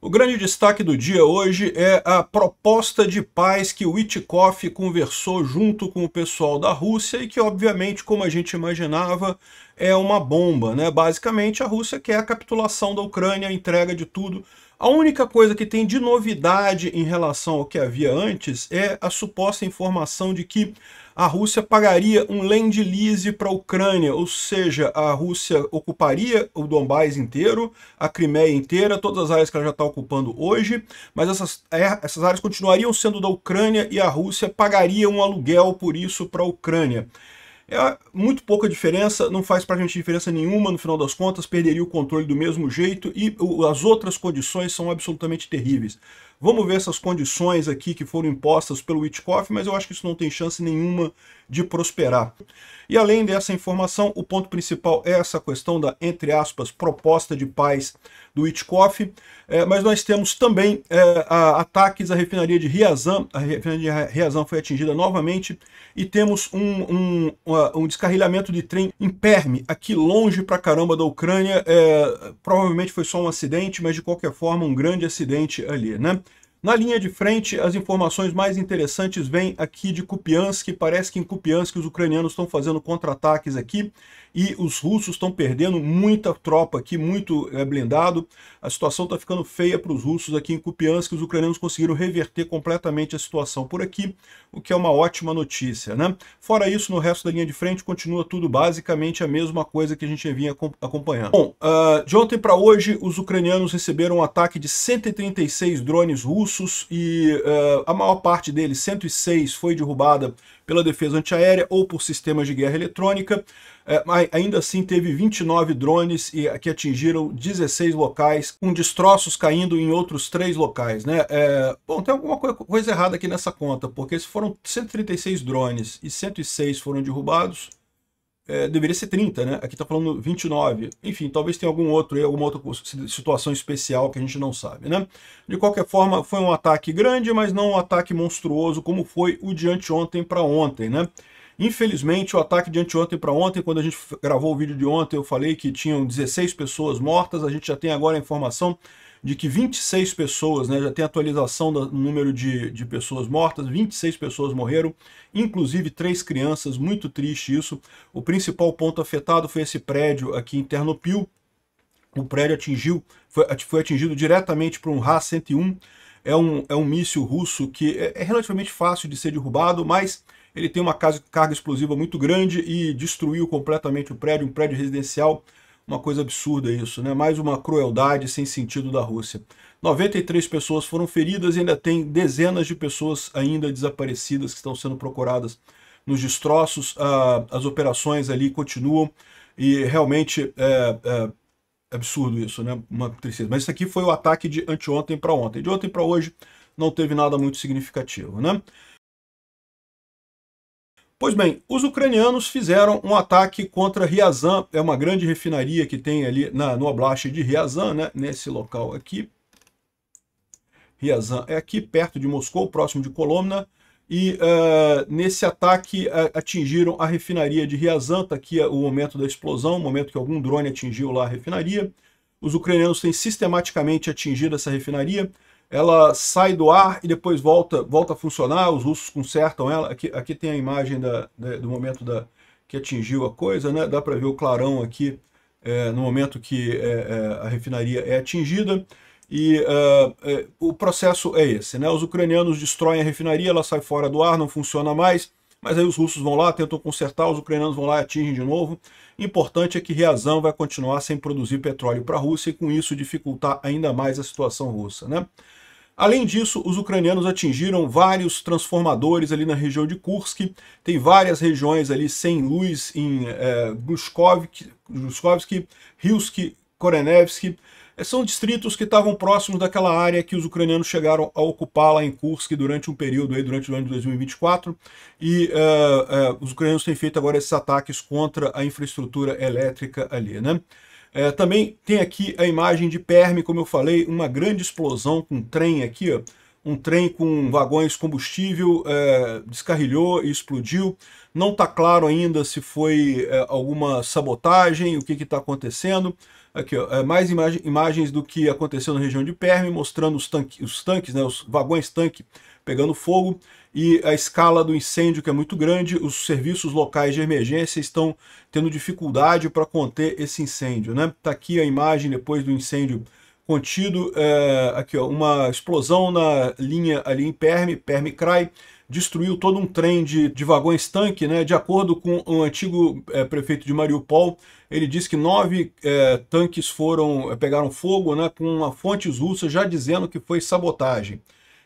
O grande destaque do dia hoje é a proposta de paz que o Witkoff conversou junto com o pessoal da Rússia e que, obviamente, como a gente imaginava, é uma bomba, né? Basicamente, a Rússia quer a capitulação da Ucrânia, a entrega de tudo. A única coisa que tem de novidade em relação ao que havia antes é a suposta informação de que a Rússia pagaria um Lend-Lease para a Ucrânia, ou seja, a Rússia ocuparia o Donbás inteiro, a Crimeia inteira, todas as áreas que ela já está ocupando hoje, mas essas áreas continuariam sendo da Ucrânia e a Rússia pagaria um aluguel por isso para a Ucrânia. É muito pouca diferença, não faz praticamente diferença nenhuma, no final das contas, perderia o controle do mesmo jeito e as outras condições são absolutamente terríveis. Vamos ver essas condições aqui que foram impostas pelo Witkoff, mas eu acho que isso não tem chance nenhuma de prosperar. E além dessa informação, o ponto principal é essa questão da, entre aspas, proposta de paz do Witkoff, mas nós temos também ataques à refinaria de Ryazan. A refinaria de Ryazan foi atingida novamente e temos um descarrilhamento de trem em Perm, aqui longe pra caramba da Ucrânia. Provavelmente foi só um acidente, mas de qualquer forma um grande acidente ali, né? Na linha de frente, as informações mais interessantes vêm aqui de Kupiansk. Parece que em Kupiansk os ucranianos estão fazendo contra-ataques aqui e os russos estão perdendo muita tropa aqui, muito blindado. A situação está ficando feia para os russos aqui em Kupiansk. Os ucranianos conseguiram reverter completamente a situação por aqui, o que é uma ótima notícia, né? Fora isso, no resto da linha de frente continua tudo basicamente a mesma coisa que a gente vinha acompanhando. Bom, de ontem para hoje, os ucranianos receberam um ataque de 136 drones russos e a maior parte deles, 106, foi derrubada pela defesa antiaérea ou por sistemas de guerra eletrônica. Ainda assim teve 29 drones que atingiram 16 locais, com destroços caindo em outros 3 locais, né? Bom, tem alguma coisa errada aqui nessa conta, porque se foram 136 drones e 106 foram derrubados, deveria ser 30, né? Aqui tá falando 29. Enfim, talvez tenha alguma outra situação especial que a gente não sabe, né? De qualquer forma, foi um ataque grande, mas não um ataque monstruoso como foi o de anteontem para ontem, né? Infelizmente, o ataque de anteontem para ontem, quando a gente gravou o vídeo de ontem, eu falei que tinham 16 pessoas mortas. A gente já tem agora a informação de que 26 pessoas, né, já tem atualização do número de pessoas mortas, 26 pessoas morreram, inclusive 3 crianças, muito triste isso. O principal ponto afetado foi esse prédio aqui em Ternopil. O prédio foi atingido diretamente por um Ra-101, é um míssil russo que é relativamente fácil de ser derrubado, mas ele tem uma carga explosiva muito grande e destruiu completamente o prédio, um prédio residencial. Uma coisa absurda isso, né? Mais uma crueldade sem sentido da Rússia. 93 pessoas foram feridas e ainda tem dezenas de pessoas ainda desaparecidas que estão sendo procuradas nos destroços. As operações ali continuam e realmente é absurdo isso, né? Uma tristeza. Mas isso aqui foi o ataque de anteontem para ontem. De ontem para hoje não teve nada muito significativo, né? Pois bem, os ucranianos fizeram um ataque contra Ryazan, é uma grande refinaria que tem ali no Oblast de Ryazan, né, nesse local aqui. Ryazan é aqui, perto de Moscou, próximo de Kolomna, e nesse ataque atingiram a refinaria de Ryazan. Tá aqui o momento da explosão, o momento que algum drone atingiu lá a refinaria. Os ucranianos têm sistematicamente atingido essa refinaria. Ela sai do ar e depois volta a funcionar, os russos consertam ela. Aqui tem a imagem do momento que atingiu a coisa, né? Dá para ver o clarão aqui no momento que a refinaria é atingida. E o processo é esse, né? Os ucranianos destroem a refinaria, ela sai fora do ar, não funciona mais, mas aí os russos vão lá, tentam consertar, os ucranianos vão lá e atingem de novo. Importante é que Ryazan vai continuar sem produzir petróleo para a Rússia e com isso dificultar ainda mais a situação russa, né? Além disso, os ucranianos atingiram vários transformadores ali na região de Kursk. Tem várias regiões ali sem luz em Grushkovsk, Rilsk, Korenevsk. São distritos que estavam próximos daquela área que os ucranianos chegaram a ocupar lá em Kursk durante um período, aí, durante o ano de 2024. E os ucranianos têm feito agora esses ataques contra a infraestrutura elétrica ali, né? Também tem aqui a imagem de Perm, como eu falei, uma grande explosão com um trem aqui, ó, um trem com vagões combustível descarrilhou e explodiu. Não está claro ainda se foi alguma sabotagem, o que está acontecendo. Aqui, ó, mais imagens do que aconteceu na região de Perm, mostrando os tanques, né, os vagões-tanque pegando fogo, e a escala do incêndio que é muito grande. Os serviços locais de emergência estão tendo dificuldade para conter esse incêndio, né? Tá aqui a imagem depois do incêndio contido, aqui ó, uma explosão na linha ali em Perm-Krai, destruiu todo um trem de vagões-tanque, né? De acordo com o antigo prefeito de Mariupol, ele disse que 9 tanques pegaram fogo, né? Com fontes russas já dizendo que foi sabotagem,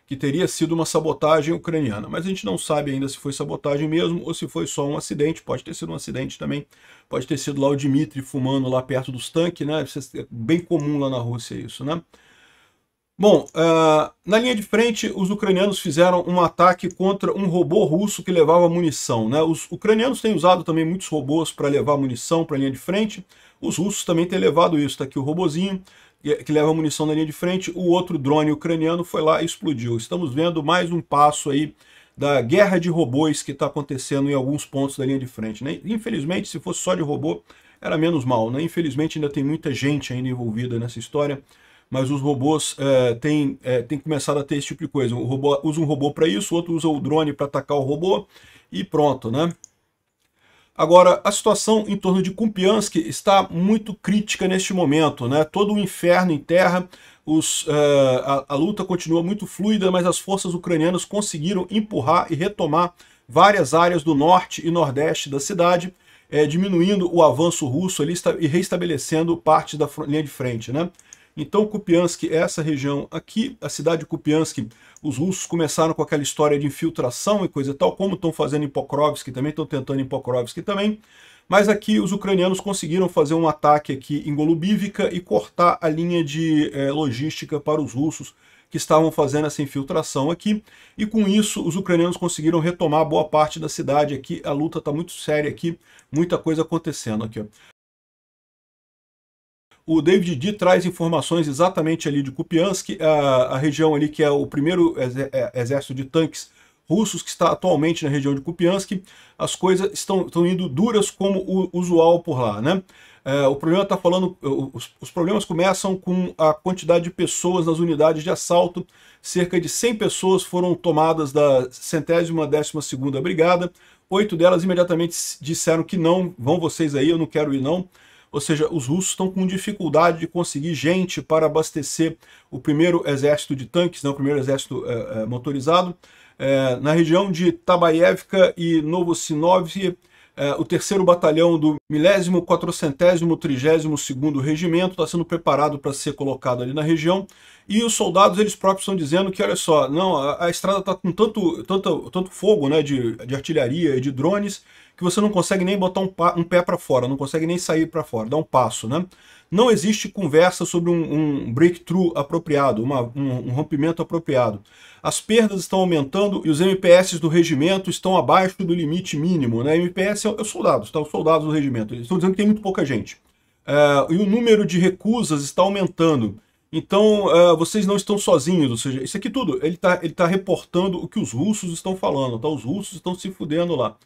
que teria sido uma sabotagem ucraniana. Mas a gente não sabe ainda se foi sabotagem mesmo ou se foi só um acidente. Pode ter sido um acidente também. Pode ter sido lá o Dmitry fumando lá perto dos tanques, né? É bem comum lá na Rússia isso, né? Bom, na linha de frente, os ucranianos fizeram um ataque contra um robô russo que levava munição, né? Os ucranianos têm usado também muitos robôs para levar munição para a linha de frente. Os russos também têm levado isso. Está aqui o robozinho que leva munição na linha de frente. O outro drone ucraniano foi lá e explodiu. Estamos vendo mais um passo aí da guerra de robôs que está acontecendo em alguns pontos da linha de frente, né? Infelizmente, se fosse só de robô, era menos mal, né? Infelizmente, ainda tem muita gente ainda envolvida nessa história. Mas os robôs têm começado a ter esse tipo de coisa. O robô usa um robô para isso, o outro usa o drone para atacar o robô e pronto, né? Agora, a situação em torno de Kupiansk está muito crítica neste momento, né? Todo o inferno em terra, a luta continua muito fluida, mas as forças ucranianas conseguiram empurrar e retomar várias áreas do norte e nordeste da cidade, diminuindo o avanço russo ali e reestabelecendo parte da linha de frente, né? Então Kupiansk é essa região aqui, a cidade de Kupiansk, os russos começaram com aquela história de infiltração e coisa e tal, como estão fazendo em Pokrovsk também, estão tentando em Pokrovsk também, mas aqui os ucranianos conseguiram fazer um ataque aqui em Golubivka e cortar a linha de logística para os russos que estavam fazendo essa infiltração aqui, e com isso os ucranianos conseguiram retomar boa parte da cidade aqui. A luta está muito séria aqui, muita coisa acontecendo aqui, ó. O David D traz informações exatamente ali de Kupiansk, a região ali que é o primeiro exército de tanques russos que está atualmente na região de Kupiansk. As coisas estão indo duras como o usual por lá, né? O problema está falando, os problemas começam com a quantidade de pessoas nas unidades de assalto. Cerca de 100 pessoas foram tomadas da 112ª Brigada. 8 delas imediatamente disseram que não, vão vocês aí, eu não quero ir não. Ou seja, os russos estão com dificuldade de conseguir gente para abastecer o primeiro exército de tanques, né, o primeiro exército motorizado. Na região de Tabaevka e Novosinovye, o 3º Batalhão do 1432º Regimento está sendo preparado para ser colocado ali na região. E os soldados, eles próprios estão dizendo que, olha só, não, a estrada está com tanto fogo, né, de artilharia e de drones, que você não consegue nem botar um pé para fora, não consegue nem sair para fora, dar um passo, né? Não existe conversa sobre um breakthrough apropriado, um rompimento apropriado. As perdas estão aumentando e os MPS do regimento estão abaixo do limite mínimo, né? MPS é os soldados, tá? Os soldados do regimento. Eles estão dizendo que tem muito pouca gente. E o número de recusas está aumentando. Então, vocês não estão sozinhos, ou seja, isso aqui tudo, ele tá reportando o que os russos estão falando, tá? Os russos estão se fudendo lá.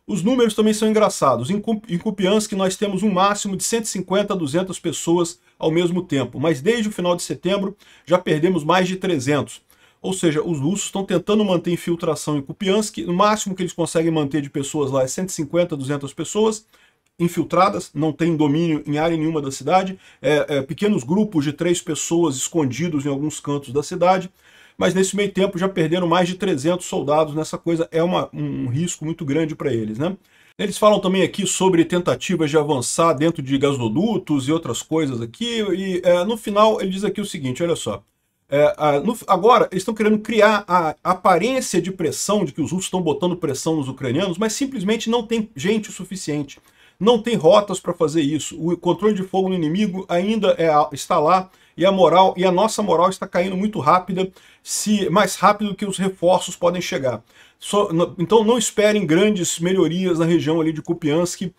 Os números também são engraçados. Em Kupiansk nós temos um máximo de 150 a 200 pessoas ao mesmo tempo, mas desde o final de setembro já perdemos mais de 300. Ou seja, os russos estão tentando manter infiltração em Kupiansk, o máximo que eles conseguem manter de pessoas lá é 150 a 200 pessoas infiltradas, não tem domínio em área nenhuma da cidade, pequenos grupos de 3 pessoas escondidos em alguns cantos da cidade. Mas nesse meio tempo já perderam mais de 300 soldados nessa coisa, é um risco muito grande para eles, né? Eles falam também aqui sobre tentativas de avançar dentro de gasodutos e outras coisas aqui, e no final ele diz aqui o seguinte, olha só, agora eles estão querendo criar a aparência de pressão, de que os russos estão botando pressão nos ucranianos, mas simplesmente não tem gente o suficiente, não tem rotas para fazer isso, o controle de fogo no inimigo ainda está lá, e a nossa moral está caindo muito rápida, mais rápido que os reforços podem chegar. Então não esperem grandes melhorias na região ali de Kupiansk,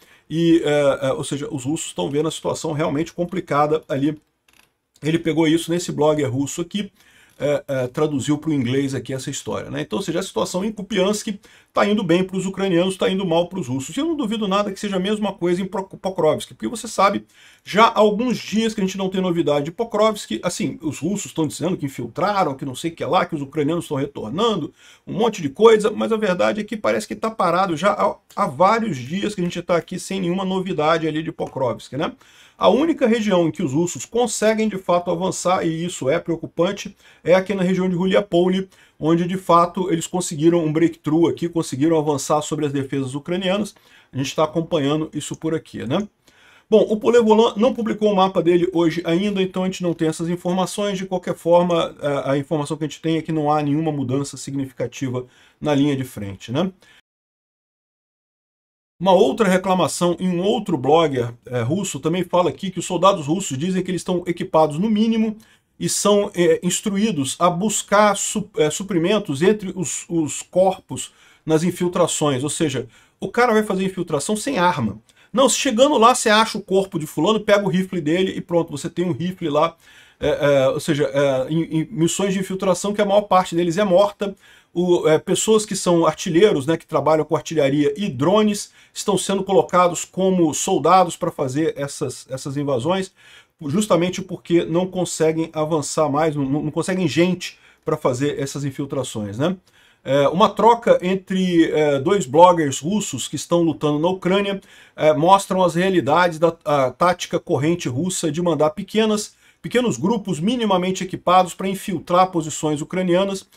ou seja, os russos estão vendo a situação realmente complicada ali. Ele pegou isso nesse blogger russo aqui. traduziu para o inglês aqui essa história, né? Então, ou seja, a situação em Kupiansk está indo bem para os ucranianos, está indo mal para os russos. E eu não duvido nada que seja a mesma coisa em Pokrovsk, porque você sabe, já há alguns dias que a gente não tem novidade de Pokrovsk, assim, os russos estão dizendo que infiltraram, que não sei o que lá, que os ucranianos estão retornando, um monte de coisa, mas a verdade é que parece que está parado já há vários dias que a gente está aqui sem nenhuma novidade ali de Pokrovsk, né? A única região em que os russos conseguem de fato avançar, e isso é preocupante, é aqui na região de Ruliapole, onde de fato eles conseguiram um breakthrough aqui, conseguiram avançar sobre as defesas ucranianas. A gente está acompanhando isso por aqui, né? Bom, o Polevolan não publicou o mapa dele hoje ainda, então a gente não tem essas informações. De qualquer forma, a informação que a gente tem é que não há nenhuma mudança significativa na linha de frente, né? Uma outra reclamação em um outro blogger russo também fala aqui que os soldados russos dizem que eles estão equipados no mínimo e são instruídos a buscar suprimentos entre os corpos nas infiltrações. Ou seja, o cara vai fazer infiltração sem arma. Não, chegando lá você acha o corpo de fulano, pega o rifle dele e pronto, você tem um rifle lá. Ou seja, em missões de infiltração que a maior parte deles é morta, pessoas que são artilheiros, né, que trabalham com artilharia e drones, estão sendo colocados como soldados para fazer essas invasões, justamente porque não conseguem avançar mais, não conseguem gente para fazer essas infiltrações, né? Uma troca entre dois bloggers russos que estão lutando na Ucrânia mostram as realidades da tática corrente russa de mandar pequenos grupos minimamente equipados para infiltrar posições ucranianas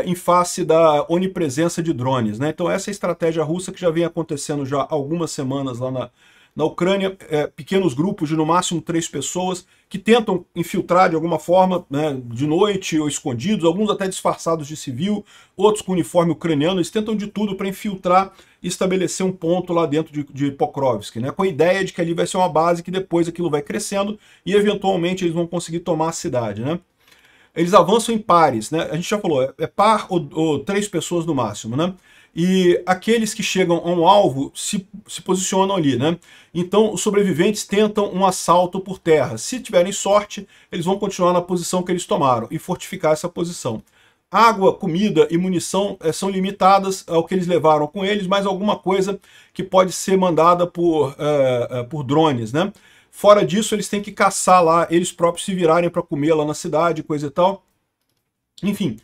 em face da onipresença de drones, né? Então essa é a estratégia russa que já vem acontecendo já há algumas semanas lá na Ucrânia, pequenos grupos de no máximo 3 pessoas que tentam infiltrar de alguma forma, né, de noite ou escondidos, alguns até disfarçados de civil, outros com uniforme ucraniano. Eles tentam de tudo para infiltrar e estabelecer um ponto lá dentro de Pokrovsk, né, com a ideia de que ali vai ser uma base que depois aquilo vai crescendo e eventualmente eles vão conseguir tomar a cidade, né? Eles avançam em pares, né? A gente já falou, é par ou 3 pessoas no máximo, né? E aqueles que chegam a um alvo se posicionam ali, né? Então os sobreviventes tentam um assalto por terra. Se tiverem sorte, eles vão continuar na posição que eles tomaram e fortificar essa posição. Água, comida e munição são limitadas ao que eles levaram com eles, mas alguma coisa que pode ser mandada por drones, né? Fora disso, eles têm que caçar lá, eles próprios se virarem para comer lá na cidade, coisa e tal. Enfim,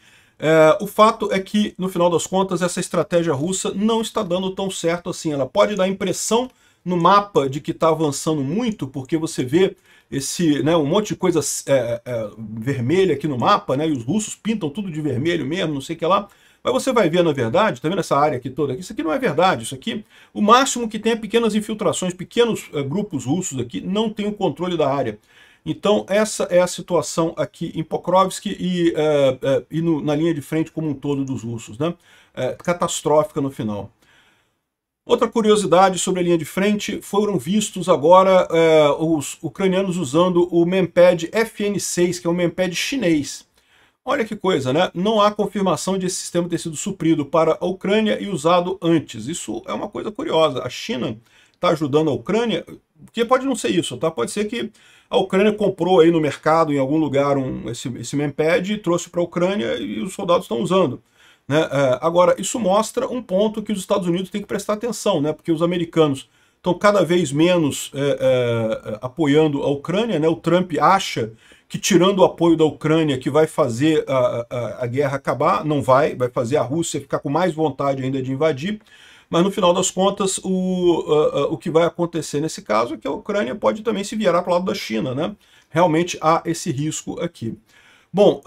o fato é que, no final das contas, essa estratégia russa não está dando tão certo assim. Ela pode dar a impressão no mapa de que está avançando muito, porque você vê um monte de coisa vermelha aqui no mapa, né? E os russos pintam tudo de vermelho mesmo, não sei o que lá. Mas você vai ver, na verdade, tá vendo essa área aqui toda? Isso aqui não é verdade. Isso aqui, o máximo que tem é pequenas infiltrações, pequenos grupos russos aqui não têm o controle da área. Então, essa é a situação aqui em Pokrovsk e na linha de frente como um todo dos russos, né? Catastrófica no final. Outra curiosidade sobre a linha de frente, foram vistos agora os ucranianos usando o Memped FN6, que é um Memped chinês. Olha que coisa, né? Não há confirmação de esse sistema ter sido suprido para a Ucrânia e usado antes. Isso é uma coisa curiosa. A China está ajudando a Ucrânia, porque pode não ser isso, tá? Pode ser que a Ucrânia comprou aí no mercado, em algum lugar, esse Memped e trouxe para a Ucrânia e os soldados estão usando, né? Agora, isso mostra um ponto que os Estados Unidos têm que prestar atenção, né? Porque os americanos estão cada vez menos apoiando a Ucrânia, né? O Trump acha que tirando o apoio da Ucrânia que vai fazer a guerra acabar, não vai fazer a Rússia ficar com mais vontade ainda de invadir, mas no final das contas o que vai acontecer nesse caso é que a Ucrânia pode também se virar para o lado da China, né? Realmente há esse risco aqui. Bom,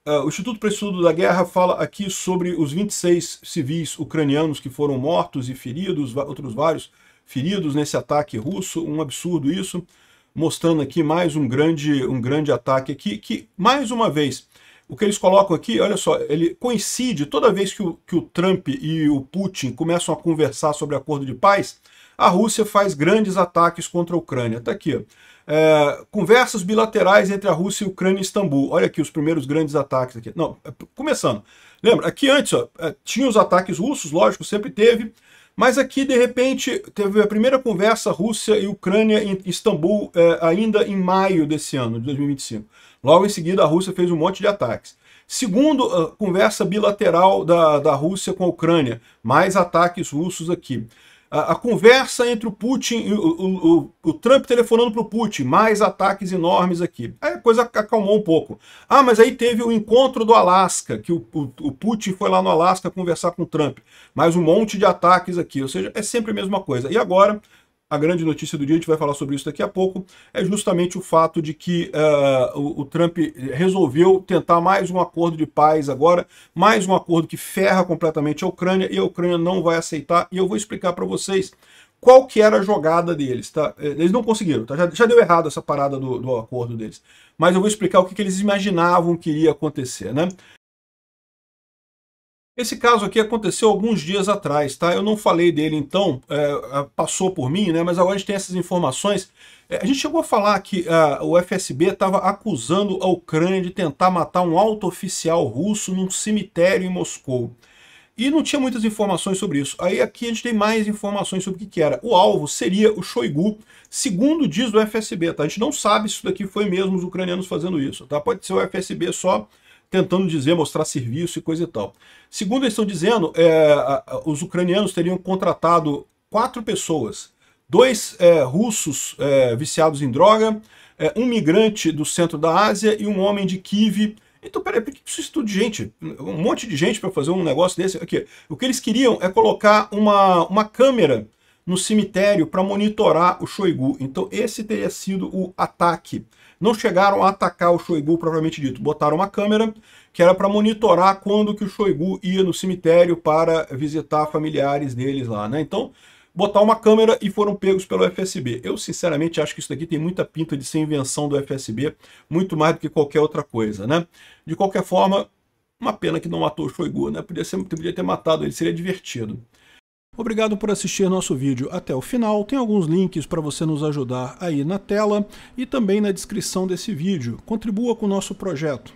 o Instituto para o Estudo da Guerra fala aqui sobre os 26 civis ucranianos que foram mortos e feridos, outros vários feridos nesse ataque russo, um absurdo isso. Mostrando aqui mais um grande ataque aqui, que, mais uma vez, o que eles colocam aqui, olha só, ele coincide, toda vez que o Trump e o Putin começam a conversar sobre acordo de paz, a Rússia faz grandes ataques contra a Ucrânia. Está aqui, ó. Conversas bilaterais entre a Rússia e a Ucrânia e Istambul. Olha aqui os primeiros grandes ataques aqui. Não, começando. Lembra, aqui antes, ó, tinha os ataques russos, lógico, sempre teve. Mas aqui, de repente, teve a primeira conversa Rússia e Ucrânia em Istambul, ainda em maio desse ano, de 2025. Logo em seguida, a Rússia fez um monte de ataques. Segundo, a conversa bilateral da Rússia com a Ucrânia, mais ataques russos aqui. A conversa entre o Putin e o Trump telefonando para o Putin, mais ataques enormes aqui. Aí a coisa acalmou um pouco. Ah, mas aí teve o encontro do Alasca, que o Putin foi lá no Alasca conversar com o Trump. Mais um monte de ataques aqui, ou seja, é sempre a mesma coisa. E agora, a grande notícia do dia, a gente vai falar sobre isso daqui a pouco, é justamente o fato de que o Trump resolveu tentar mais um acordo de paz agora, mais um acordo que ferra completamente a Ucrânia, e a Ucrânia não vai aceitar, e eu vou explicar para vocês qual que era a jogada deles, tá? Eles não conseguiram, tá? Já deu errado essa parada do acordo deles, mas eu vou explicar o que eles imaginavam que iria acontecer, né? Esse caso aqui aconteceu alguns dias atrás, tá? Eu não falei dele então, passou por mim, né? Mas agora a gente tem essas informações. A gente chegou a falar que o FSB estava acusando a Ucrânia de tentar matar um alto oficial russo num cemitério em Moscou. E não tinha muitas informações sobre isso. Aí aqui a gente tem mais informações sobre o que era. O alvo seria o Shoigu, segundo diz o FSB, tá? A gente não sabe se isso daqui foi mesmo os ucranianos fazendo isso, tá? Pode ser o FSB só tentando dizer, mostrar serviço e coisa e tal. Segundo eles estão dizendo, os ucranianos teriam contratado 4 pessoas. 2 russos viciados em droga, um migrante do centro da Ásia e um homem de Kiev. Então, peraí, por que precisa tudo de gente? Um monte de gente para fazer um negócio desse? Aqui, o que eles queriam é colocar uma câmera no cemitério para monitorar o Shoigu. Então, esse teria sido o ataque. Não chegaram a atacar o Shoigu propriamente dito. Botaram uma câmera que era para monitorar quando que o Shoigu ia no cemitério para visitar familiares deles lá, né? Então, botar uma câmera e foram pegos pelo FSB. Eu, sinceramente, acho que isso daqui tem muita pinta de ser invenção do FSB, muito mais do que qualquer outra coisa, né? De qualquer forma, uma pena que não matou o Shoigu, né? Podia ter matado ele, seria divertido. Obrigado por assistir nosso vídeo até o final. Tem alguns links para você nos ajudar aí na tela e também na descrição desse vídeo. Contribua com o nosso projeto.